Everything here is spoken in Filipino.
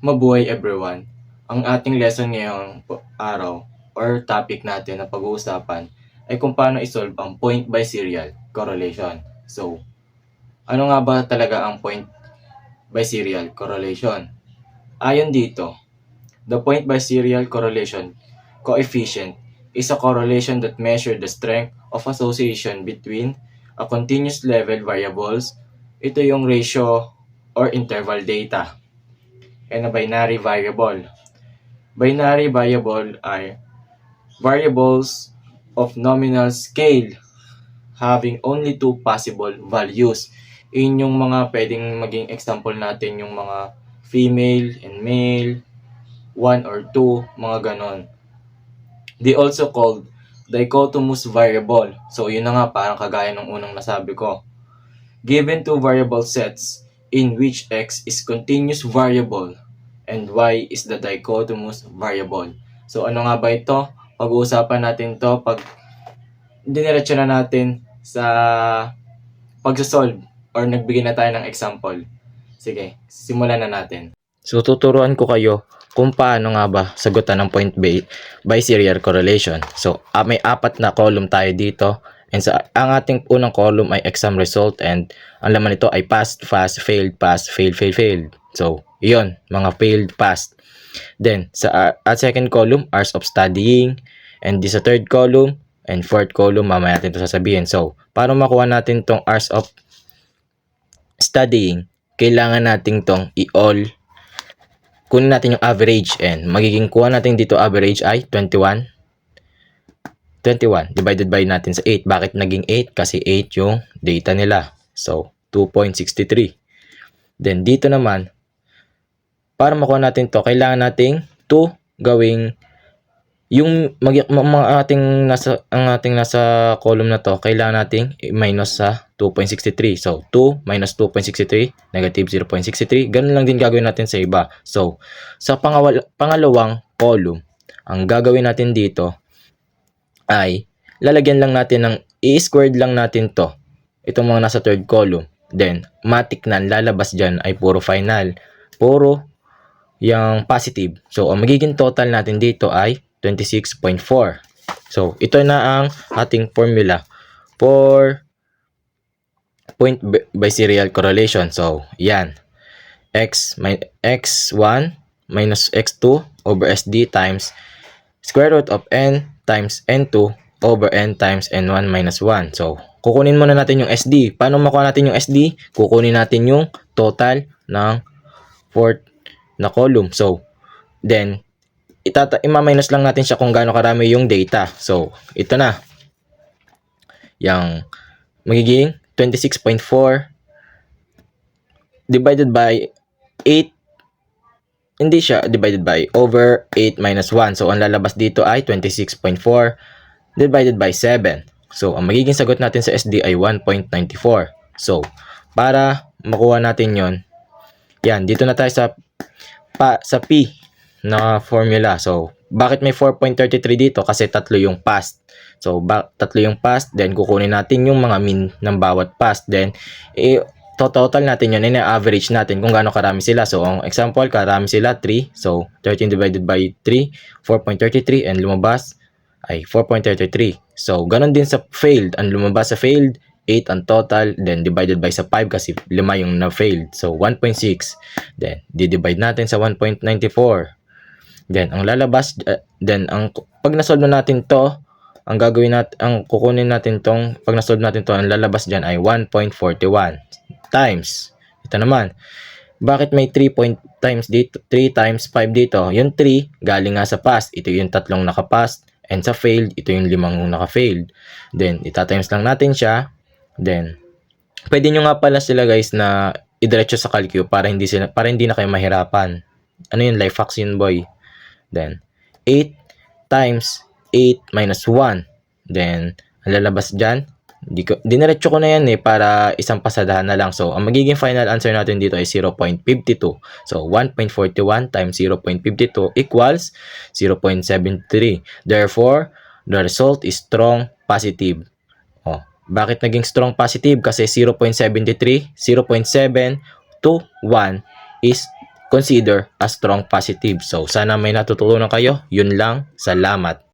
Mabuhay everyone! Ang ating lesson ngayong araw or topic natin na pag-uusapan ay kung paano isolve ang point by serial correlation. So, ano nga ba talaga ang point by serial correlation? Ayon dito, the point by serial correlation coefficient is a correlation that measures the strength of association between a continuous level variables. Ito yung ratio or interval data and a binary variable. Binary variable ay variables of nominal scale having only two possible values. Yun yung mga pwedeng maging example natin, yung mga female and male, 1 or 2, mga ganon. They also called dichotomous variable. So yun na nga, parang kagaya ng unang nasabi ko. Given two variable sets in which x is continuous variable and y is the dichotomous variable. So ano nga ba ito? Pag-uusapan natin to pag diniretso na natin sa pagsasolve or nagbigay na tayo ng example. Sige, simulan na natin. So tuturuan ko kayo kung paano nga ba sagutan ng point by serial correlation. So may apat na column tayo dito. And ang ating unang column ay exam result and ang laman nito ay passed, failed, failed. So, yun, mga failed, passed. Then, sa second column, hours of studying. And this sa third column and fourth column, mamaya natin ito sasabihin. So, para makuha natin tong hours of studying, kailangan natin tong i-all. Kunin natin yung average and magiging kuha natin dito average ay 21 divided by natin sa 8. Bakit naging 8? Kasi 8 yung data nila. So, 2.63. Then, dito naman, para makuha natin to, kailangan nating 2 gawing yung ang ating nasa column na to, kailangan nating minus sa 2.63. So, 2 minus 2.63, negative 0.63. Ganun lang din gagawin natin sa iba. So, sa pangalawang column, ang gagawin natin dito ay lalagyan lang natin ng i-squared lang natin to. Itong mga nasa third column. Then, matik na lalabas dyan ay puro final. Puro yung positive. So, ang magiging total natin dito ay 26.4. So, ito na ang ating formula for point by serial correlation. So, yan. x1 minus x2 over sd times square root of n times n2 over n times n1 minus 1. So, kukunin muna natin yung SD. Paano makuha natin yung SD? Kukunin natin yung total ng fourth na column. So, then, ima-minus lang natin siya kung gaano karami yung data. So, ito na. Yung magiging 26.4 divided by 8. Hindi siya divided by over 8 minus 1. So, ang lalabas dito ay 26.4 divided by 7. So, ang magiging sagot natin sa SD ay 1.94. So, para makuha natin yon, yan, dito na tayo sa P na formula. So, bakit may 4.33 dito? Kasi tatlo yung past. So, tatlo yung past, then kukunin natin yung mga mean ng bawat past. Then, total natin yun, ina-average natin kung gaano karami sila. So, ang example, karami sila 3. So, 13 divided by 3, 4.33, and lumabas ay 4.33. So, ganon din sa failed. Ang lumabas sa failed, 8 ang total, then divided by sa 5 kasi 5 yung na-failed. So, 1.6. Then, di-divide natin sa 1.94. Then, ang lalabas, pag nasolve na natin to, ang gagawin natin, ang kukunin natin tong, pag nasolve natin to, ang lalabas dyan ay 1.41 times. Ito naman, bakit may 3 times dito, 3 times 5 dito? Yung 3, galing nga sa past. Ito yung tatlong nakapast. And sa failed, ito yung 5 naka-failed. Then, itatimes lang natin siya. Then, pwede nyo nga pala sila guys na idiretso sa calcu para hindi na kayo mahirapan. Ano yun? Life hacks yun, boy. Then, 8 times 8 minus 1. Then, ang lalabas dyan, diniretso ko na yan para isang pasadahan na lang. So, ang magiging final answer natin dito ay 0.52. So, 1.41 times 0.52 equals 0.73. Therefore, the result is strong positive. Oh, bakit naging strong positive? Kasi 0.73, 0.7 to 1 is consider a strong positive. So sana may natutunan kayo. Yun lang. Salamat.